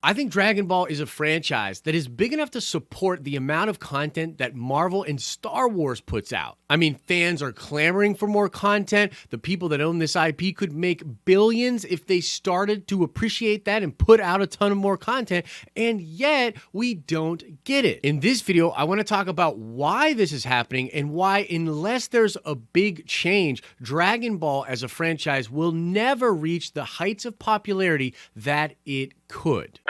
I think Dragon Ball is a franchise that is big enough to support the amount of content that Marvel and Star Wars puts out. I mean, fans are clamoring for more content. The people that own this IP could make billions if they started to appreciate that and put out a ton of more content, and yet we don't get it. In this video, I want to talk about why this is happening and why, unless there's a big change, Dragon Ball as a franchise will never reach the heights of popularity that it could.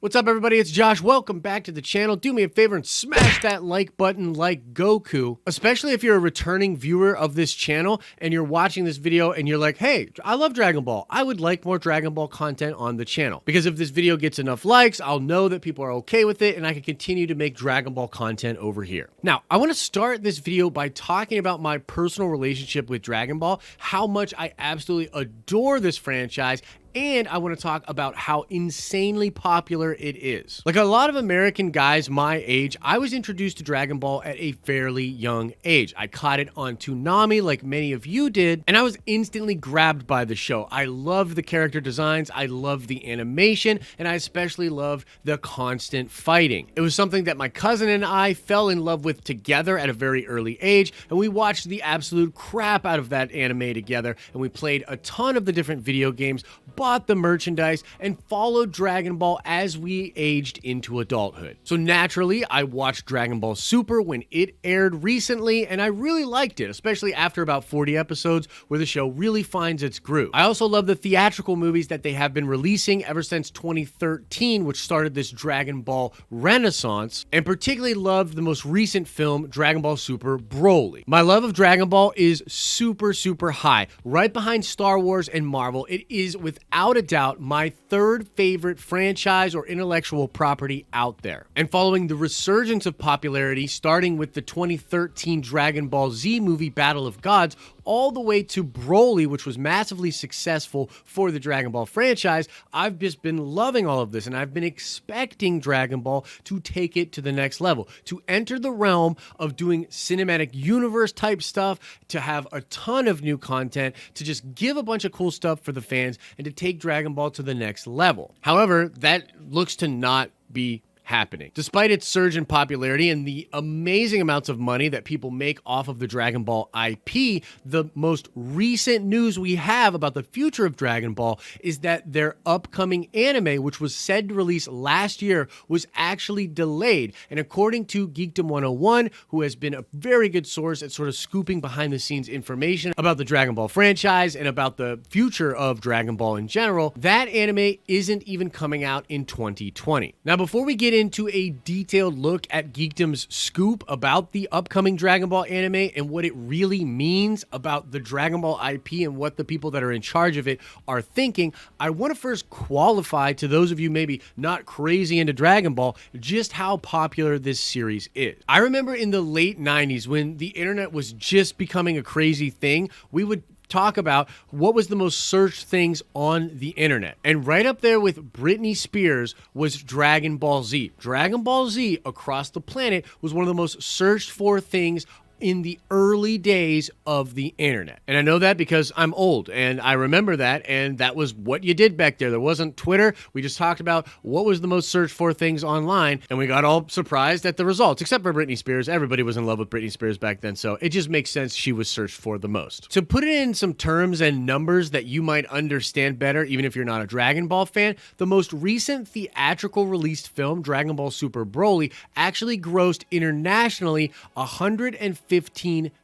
What's up, everybody? It's Josh. Welcome back to the channel. Do me a favor and smash that like button like Goku, especially if you're a returning viewer of this channel and you're watching this video and you're like, hey, I love Dragon Ball. I would like more Dragon Ball content on the channel. Because if this video gets enough likes, I'll know that people are okay with it and I can continue to make Dragon Ball content over here. Now, I want to start this video by talking about my personal relationship with Dragon Ball, how much I absolutely adore this franchise, and I want to talk about how insanely popular it is. Like a lot of American guys my age, I was introduced to Dragon Ball at a fairly young age. I caught it on Toonami like many of you did, and I was instantly grabbed by the show. I loved the character designs, I loved the animation, and I especially loved the constant fighting. It was something that my cousin and I fell in love with together at a very early age, and we watched the absolute crap out of that anime together, and we played a ton of the different video games, bought the merchandise, and followed Dragon Ball as we aged into adulthood. So naturally, I watched Dragon Ball Super when it aired recently, and I really liked it, especially after about 40 episodes where the show really finds its groove. I also love the theatrical movies that they have been releasing ever since 2013, which started this Dragon Ball renaissance, and particularly loved the most recent film, Dragon Ball Super Broly. My love of Dragon Ball is super, super high. Right behind Star Wars and Marvel, it is without a doubt my third favorite franchise or intellectual property out there. And following the resurgence of popularity, starting with the 2013 Dragon Ball Z movie Battle of Gods, all the way to Broly, which was massively successful for the Dragon Ball franchise, I've just been loving all of this, and I've been expecting Dragon Ball to take it to the next level, to enter the realm of doing cinematic universe type stuff, to have a ton of new content, to just give a bunch of cool stuff for the fans, and to take Dragon Ball to the next level. However, that looks to not be happening. Despite its surge in popularity and the amazing amounts of money that people make off of the Dragon Ball IP, the most recent news we have about the future of Dragon Ball is that their upcoming anime, which was said to release last year, was actually delayed. And according to Geekdom 101, who has been a very good source at sort of scooping behind the scenes information about the Dragon Ball franchise and about the future of Dragon Ball in general, that anime isn't even coming out in 2020. Now, before we get into a detailed look at Geekdom's scoop about the upcoming Dragon Ball anime and what it really means about the Dragon Ball IP and what the people that are in charge of it are thinking, I want to first qualify to those of you maybe not crazy into Dragon Ball just how popular this series is. I remember in the late 90s when the internet was just becoming a crazy thing, we would talk about what was the most searched things on the internet. And right up there with Britney Spears was Dragon Ball Z. Dragon Ball Z across the planet was one of the most searched for things in the early days of the internet. And I know that because I'm old and I remember that, and that was what you did back there. There wasn't Twitter. We just talked about what was the most searched for things online, and we got all surprised at the results, except for Britney Spears. Everybody was in love with Britney Spears back then, so it just makes sense she was searched for the most. To put it in some terms and numbers that you might understand better, even if you're not a Dragon Ball fan, the most recent theatrical released film, Dragon Ball Super Broly, actually grossed internationally $115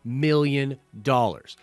million.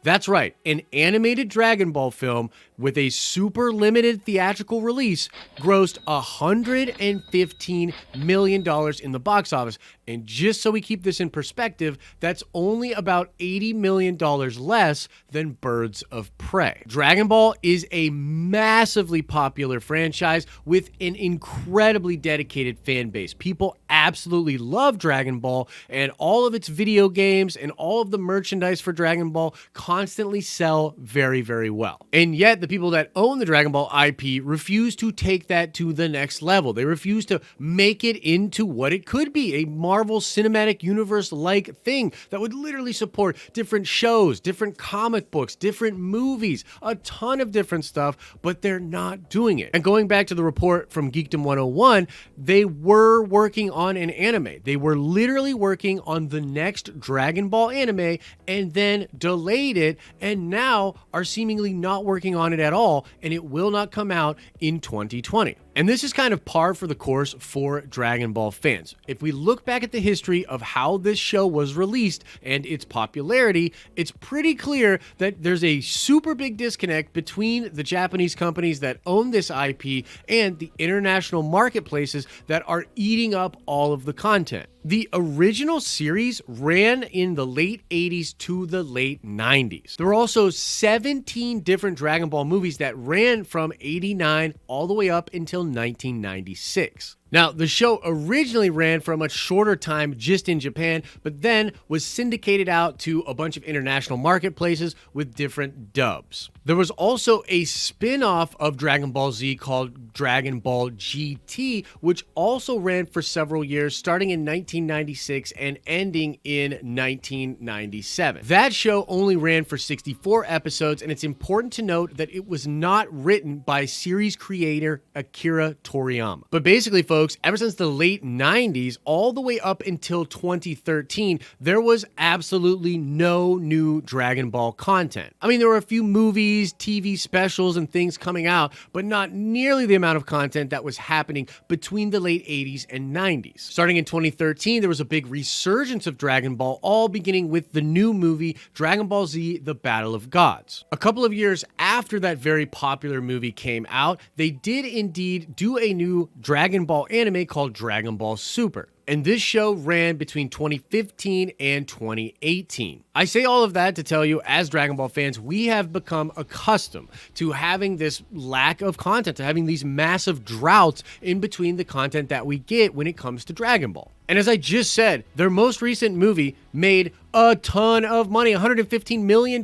That's right, an animated Dragon Ball film with a super limited theatrical release grossed $115 million in the box office. And just so we keep this in perspective, that's only about $80 million less than Birds of Prey. Dragon Ball is a massively popular franchise with an incredibly dedicated fan base. People absolutely love Dragon Ball, and all of its video games and all of the merchandise for Dragon Dragon Ball constantly sell very, very well. And yet the people that own the Dragon Ball IP refuse to take that to the next level. They refuse to make it into what it could be, a Marvel Cinematic Universe-like thing that would literally support different shows, different comic books, different movies, a ton of different stuff, but they're not doing it. And going back to the report from Geekdom 101, they were working on an anime. They were literally working on the next Dragon Ball anime and then delayed it, and now are seemingly not working on it at all, and it will not come out in 2020. And this is kind of par for the course for Dragon Ball fans. If we look back at the history of how this show was released and its popularity, it's pretty clear that there's a super big disconnect between the Japanese companies that own this IP and the international marketplaces that are eating up all of the content. The original series ran in the late 80s to the late 90s. There were also 17 different Dragon Ball movies that ran from 89 all the way up until 1996. Now, the show originally ran for a much shorter time just in Japan, but then was syndicated out to a bunch of international marketplaces with different dubs. There was also a spin-off of Dragon Ball Z called Dragon Ball GT, which also ran for several years, starting in 1996 and ending in 1997. That show only ran for 64 episodes, and it's important to note that it was not written by series creator Akira Toriyama. But basically, folks, ever since the late 90s, all the way up until 2013, there was absolutely no new Dragon Ball content. I mean, there were a few movies, TV specials, and things coming out, but not nearly the amount of content that was happening between the late 80s and 90s. Starting in 2013, there was a big resurgence of Dragon Ball, all beginning with the new movie, Dragon Ball Z: The Battle of Gods. A couple of years after that very popular movie came out, they did indeed do a new Dragon Ball anime called Dragon Ball Super. And this show ran between 2015 and 2018. I say all of that to tell you, as Dragon Ball fans, we have become accustomed to having this lack of content, to having these massive droughts in between the content that we get when it comes to Dragon Ball. And as I just said, their most recent movie made a ton of money, $115 million.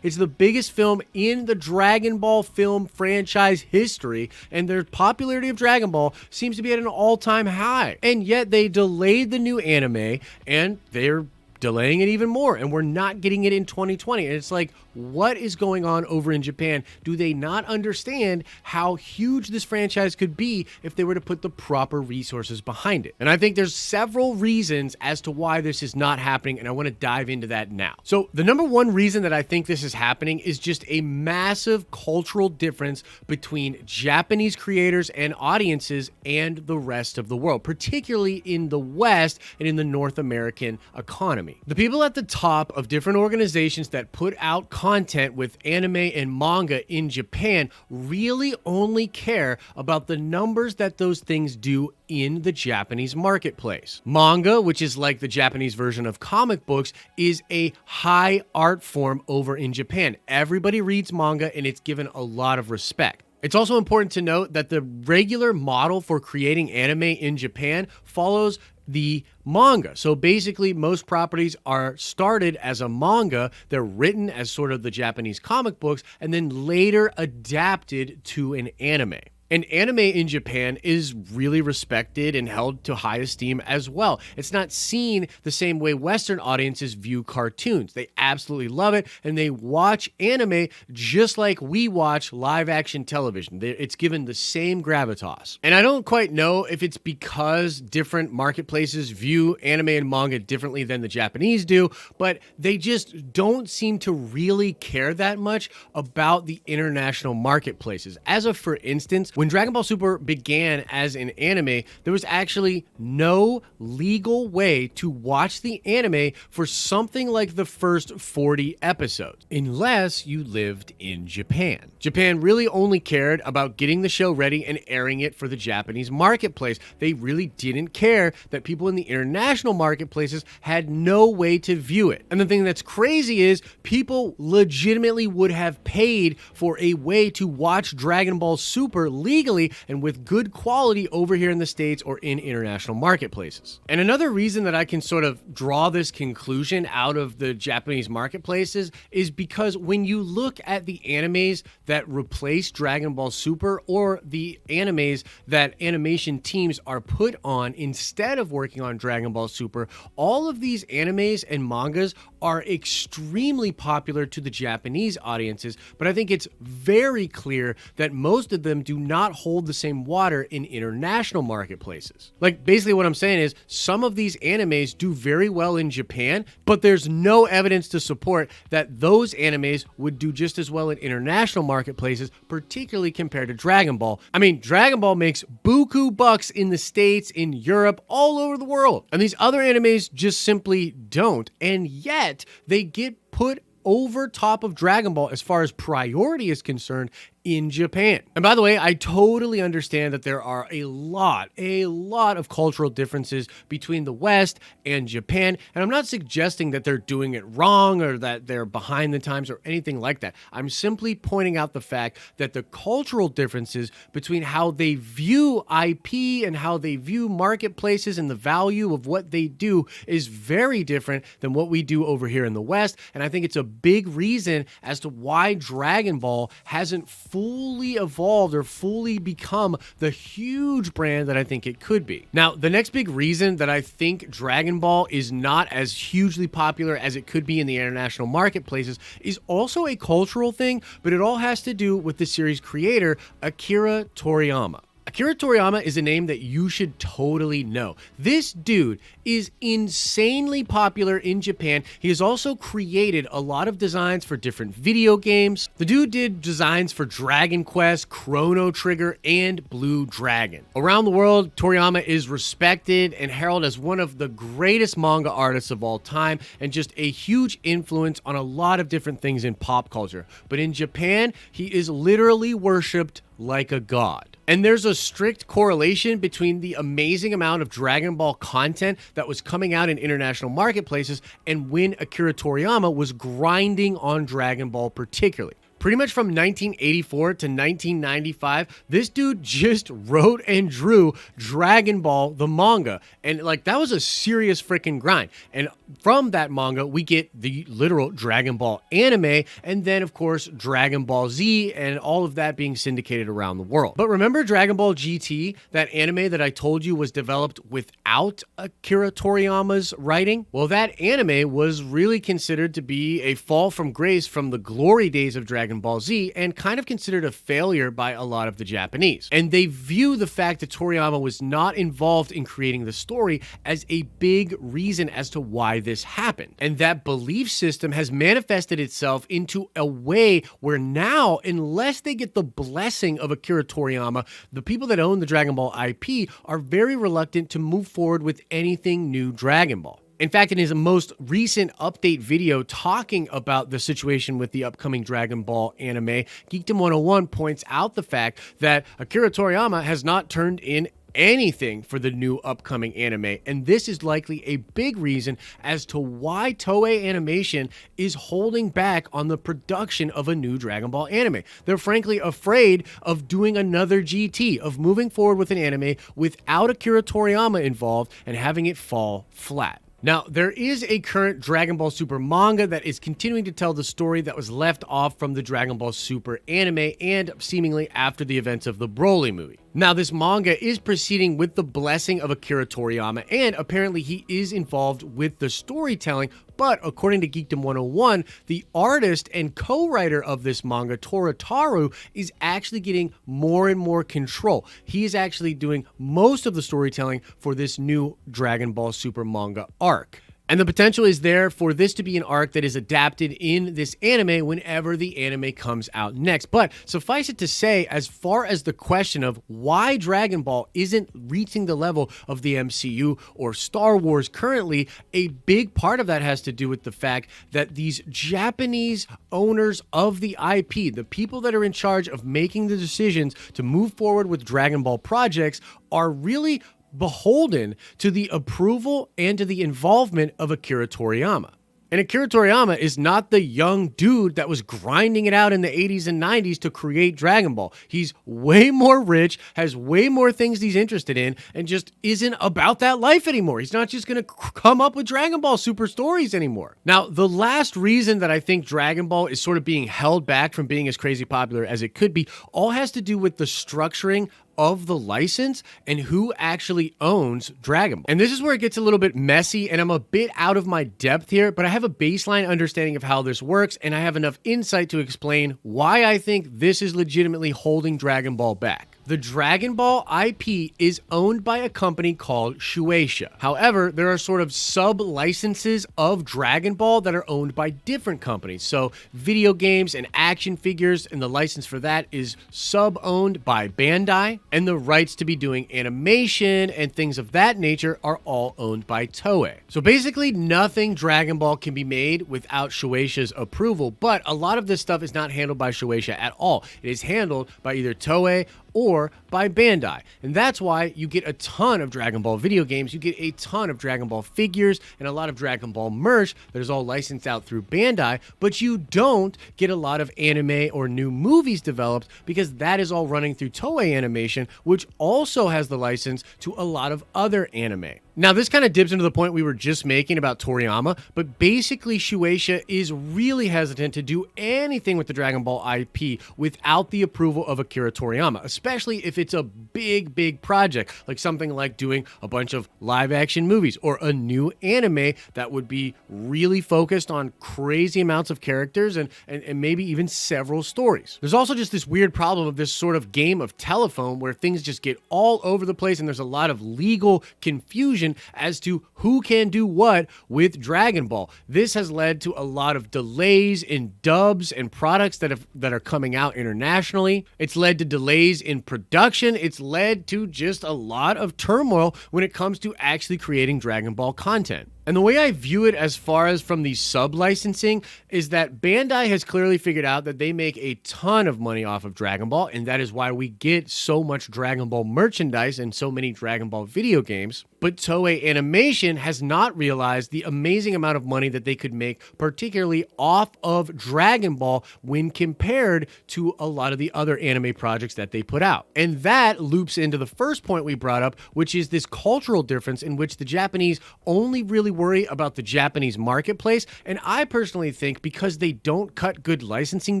It's the biggest film in the Dragon Ball film franchise history, and their popularity of Dragon Ball seems to be at an all-time high. And yet they delayed the new anime, and they're delaying it even more, and we're not getting it in 2020. And it's like, what is going on over in Japan? Do they not understand how huge this franchise could be if they were to put the proper resources behind it? And I think there's several reasons as to why this is not happening, and I want to dive into that now. So the number one reason that I think this is happening is just a massive cultural difference between Japanese creators and audiences and the rest of the world, particularly in the West and in the North American economy. The people at the top of different organizations that put out content with anime and manga in Japan really only care about the numbers that those things do in the Japanese marketplace. Manga, which is like the Japanese version of comic books, is a high art form over in Japan. Everybody reads manga, and it's given a lot of respect. It's also important to note that the regular model for creating anime in Japan follows the manga. So basically, most properties are started as a manga. They're written as sort of the Japanese comic books and then later adapted to an anime. And anime in Japan is really respected and held to high esteem as well. It's not seen the same way Western audiences view cartoons. They absolutely love it, and they watch anime just like we watch live action television. It's given the same gravitas. And I don't quite know if it's because different marketplaces view anime and manga differently than the Japanese do, but they just don't seem to really care that much about the international marketplaces. As of, for instance, when Dragon Ball Super began as an anime, there was actually no legal way to watch the anime for something like the first 40 episodes, unless you lived in Japan. Japan really only cared about getting the show ready and airing it for the Japanese marketplace. They really didn't care that people in the international marketplaces had no way to view it. And the thing that's crazy is people legitimately would have paid for a way to watch Dragon Ball Super legally and with good quality over here in the States or in international marketplaces. And another reason that I can sort of draw this conclusion out of the Japanese marketplaces is because when you look at the animes that replace Dragon Ball Super or the animes that animation teams are put on instead of working on Dragon Ball Super, all of these animes and mangas are extremely popular to the Japanese audiences, but I think it's very clear that most of them do not hold the same water in international marketplaces. Like, basically what I'm saying is some of these animes do very well in Japan, but there's no evidence to support that those animes would do just as well in international marketplaces, particularly compared to Dragon Ball. I mean, Dragon Ball makes buku bucks in the States, in Europe, all over the world, and these other animes just simply don't, and yet they get put over top of Dragon Ball as far as priority is concerned in Japan. And by the way, I totally understand that there are a lot of cultural differences between the West and Japan, and I'm not suggesting that they're doing it wrong or that they're behind the times or anything like that. I'm simply pointing out the fact that the cultural differences between how they view IP and how they view marketplaces and the value of what they do is very different than what we do over here in the West, and I think it's a big reason as to why Dragon Ball hasn't fully evolved or fully become the huge brand that I think it could be. Now, the next big reason that I think Dragon Ball is not as hugely popular as it could be in the international marketplaces is also a cultural thing, but it all has to do with the series creator, Akira Toriyama. Akira Toriyama is a name that you should totally know. This dude is insanely popular in Japan. He has also created a lot of designs for different video games. The dude did designs for Dragon Quest, Chrono Trigger, and Blue Dragon. Around the world, Toriyama is respected and heralded as one of the greatest manga artists of all time and just a huge influence on a lot of different things in pop culture. But in Japan, he is literally worshipped like a god. And there's a strict correlation between the amazing amount of Dragon Ball content that was coming out in international marketplaces and when Akira Toriyama was grinding on Dragon Ball particularly. Pretty much from 1984 to 1995, this dude just wrote and drew Dragon Ball, the manga. And like, that was a serious freaking grind. And from that manga, we get the literal Dragon Ball anime, and then of course, Dragon Ball Z, and all of that being syndicated around the world. But remember Dragon Ball GT, that anime that I told you was developed without Akira Toriyama's writing? Well, that anime was really considered to be a fall from grace from the glory days of Dragon Ball Z and kind of considered a failure by a lot of the Japanese. And they view the fact that Toriyama was not involved in creating the story as a big reason as to why this happened. And that belief system has manifested itself into a way where now, unless they get the blessing of Akira Toriyama, the people that own the Dragon Ball IP are very reluctant to move forward with anything new Dragon Ball. In fact, in his most recent update video talking about the situation with the upcoming Dragon Ball anime, Geekdom 101 points out the fact that Akira Toriyama has not turned in anything for the new upcoming anime, and this is likely a big reason as to why Toei Animation is holding back on the production of a new Dragon Ball anime. They're frankly afraid of doing another GT, of moving forward with an anime without Akira Toriyama involved and having it fall flat. Now, there is a current Dragon Ball Super manga that is continuing to tell the story that was left off from the Dragon Ball Super anime and seemingly after the events of the Broly movie. Now, this manga is proceeding with the blessing of Akira Toriyama, and apparently he is involved with the storytelling, but according to Geekdom 101, the artist and co-writer of this manga, Torataru, is actually getting more and more control. He is actually doing most of the storytelling for this new Dragon Ball Super manga arc. And the potential is there for this to be an arc that is adapted in this anime whenever the anime comes out next. But suffice it to say, as far as the question of why Dragon Ball isn't reaching the level of the MCU or Star Wars currently, a big part of that has to do with the fact that these Japanese owners of the IP, the people that are in charge of making the decisions to move forward with Dragon Ball projects, are really beholden to the approval and to the involvement of Akira Toriyama. And Akira Toriyama is not the young dude that was grinding it out in the 80s and 90s to create Dragon Ball. He's way more rich, has way more things he's interested in, and just isn't about that life anymore. He's not just going to come up with Dragon Ball Super stories anymore. Now, the last reason that I think Dragon Ball is sort of being held back from being as crazy popular as it could be all has to do with the structuring of the license and who actually owns Dragon Ball. And this is where it gets a little bit messy, and I'm a bit out of my depth here, but I have a baseline understanding of how this works, and I have enough insight to explain why I think this is legitimately holding Dragon Ball back. The Dragon Ball IP is owned by a company called Shueisha. However, there are sort of sub-licenses of Dragon Ball that are owned by different companies. So video games and action figures, and the license for that is sub-owned by Bandai, and the rights to be doing animation and things of that nature are all owned by Toei. So basically, nothing Dragon Ball can be made without Shueisha's approval, but a lot of this stuff is not handled by Shueisha at all. It is handled by either Toei or by Bandai. And that's why you get a ton of Dragon Ball video games, you get a ton of Dragon Ball figures, and a lot of Dragon Ball merch that is all licensed out through Bandai, but you don't get a lot of anime or new movies developed because that is all running through Toei Animation, which also has the license to a lot of other anime. Now, this kind of dips into the point we were just making about Toriyama, but basically Shueisha is really hesitant to do anything with the Dragon Ball IP without the approval of Akira Toriyama, especially if it's a big project, like something like doing a bunch of live-action movies or a new anime that would be really focused on crazy amounts of characters and maybe even several stories. There's also just this weird problem of this sort of game of telephone where things just get all over the place and there's a lot of legal confusion as to who can do what with Dragon Ball. This has led to a lot of delays in dubs and products that are coming out internationally. It's led to delays in production. It's led to just a lot of turmoil when it comes to actually creating Dragon Ball content. And the way I view it as far as from the sub-licensing is that Bandai has clearly figured out that they make a ton of money off of Dragon Ball, and that is why we get so much Dragon Ball merchandise and so many Dragon Ball video games. But Toei Animation has not realized the amazing amount of money that they could make, particularly off of Dragon Ball when compared to a lot of the other anime projects that they put out. And that loops into the first point we brought up, which is this cultural difference in which the Japanese only really worry about the Japanese marketplace. And I personally think because they don't cut good licensing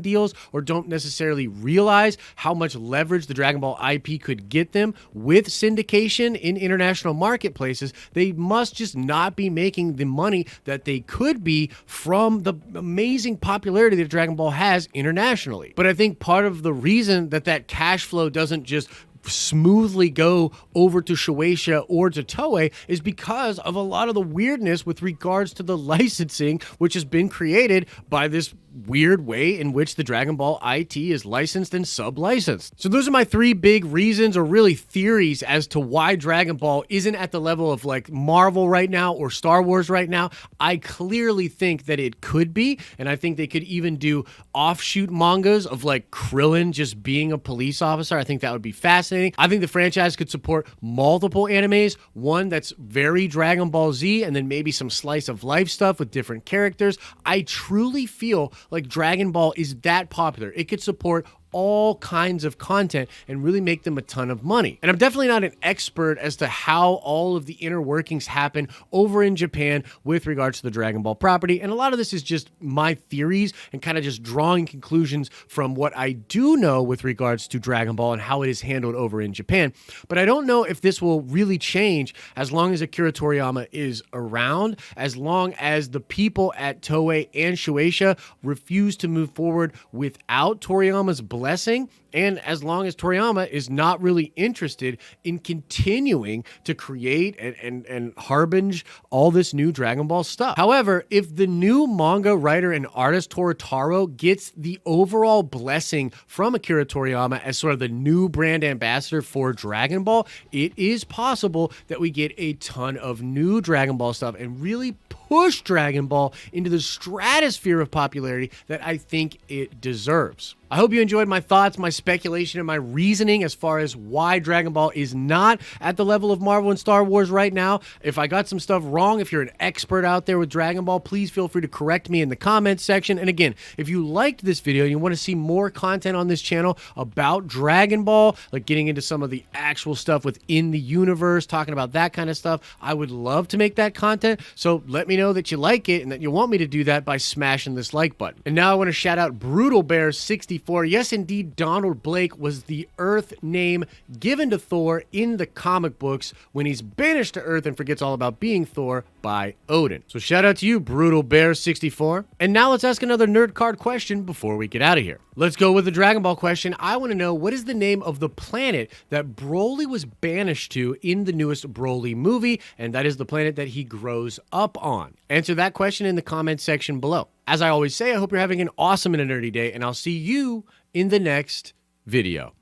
deals or don't necessarily realize how much leverage the Dragon Ball IP could get them with syndication in international marketplaces, they must just not be making the money that they could be from the amazing popularity that Dragon Ball has internationally. But I think part of the reason that cash flow doesn't just smoothly go over to Shueisha or to Toei is because of a lot of the weirdness with regards to the licensing, which has been created by this weird way in which the Dragon Ball IT is licensed and sub-licensed. So those are my three big reasons, or really theories, as to why Dragon Ball isn't at the level of like Marvel right now or Star Wars right now. I clearly think that it could be, and I think they could even do offshoot mangas of like Krillin just being a police officer. I think that would be fascinating. I think the franchise could support multiple animes, one that's very Dragon Ball Z, and then maybe some slice of life stuff with different characters. I truly feel like Dragon Ball is that popular. It could support all kinds of content and really make them a ton of money. And I'm definitely not an expert as to how all of the inner workings happen over in Japan with regards to the Dragon Ball property. And a lot of this is just my theories and kind of just drawing conclusions from what I do know with regards to Dragon Ball and how it is handled over in Japan. But I don't know if this will really change as long as Akira Toriyama is around, as long as the people at Toei and Shueisha refuse to move forward without Toriyama's blessing, and as long as Toriyama is not really interested in continuing to create and harbinge all this new Dragon Ball stuff. However, if the new manga writer and artist Torotaro gets the overall blessing from Akira Toriyama as sort of the new brand ambassador for Dragon Ball, it is possible that we get a ton of new Dragon Ball stuff and really push Dragon Ball into the stratosphere of popularity that I think it deserves. I hope you enjoyed my thoughts, my speculation, and my reasoning as far as why Dragon Ball is not at the level of Marvel and Star Wars right now. If I got some stuff wrong, if you're an expert out there with Dragon Ball, please feel free to correct me in the comments section. And again, if you liked this video and you want to see more content on this channel about Dragon Ball, like getting into some of the actual stuff within the universe, talking about that kind of stuff, I would love to make that content. So let me know that you like it and that you want me to do that by smashing this like button. And now I want to shout out Brutal Bear 64. Yes, indeed, Donald Blake was the Earth name given to Thor in the comic books when he's banished to Earth and forgets all about being Thor by Odin. So shout out to you, Brutal Bear 64. And now let's ask another nerd card question before we get out of here. Let's go with the Dragon Ball question. I want to know, what is the name of the planet that Broly was banished to in the newest Broly movie? And that is the planet that he grows up on. Answer that question in the comment section below. As I always say, I hope you're having an awesome and a nerdy day, and I'll see you in the next video.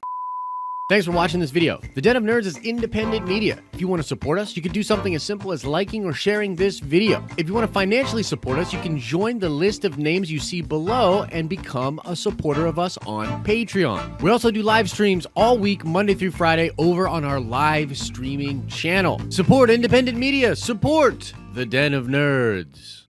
Thanks for watching this video. The Den of Nerds is independent media. If you want to support us, you can do something as simple as liking or sharing this video. If you want to financially support us, you can join the list of names you see below and become a supporter of us on Patreon. We also do live streams all week, Monday through Friday, over on our live streaming channel. Support independent media. Support the Den of Nerds.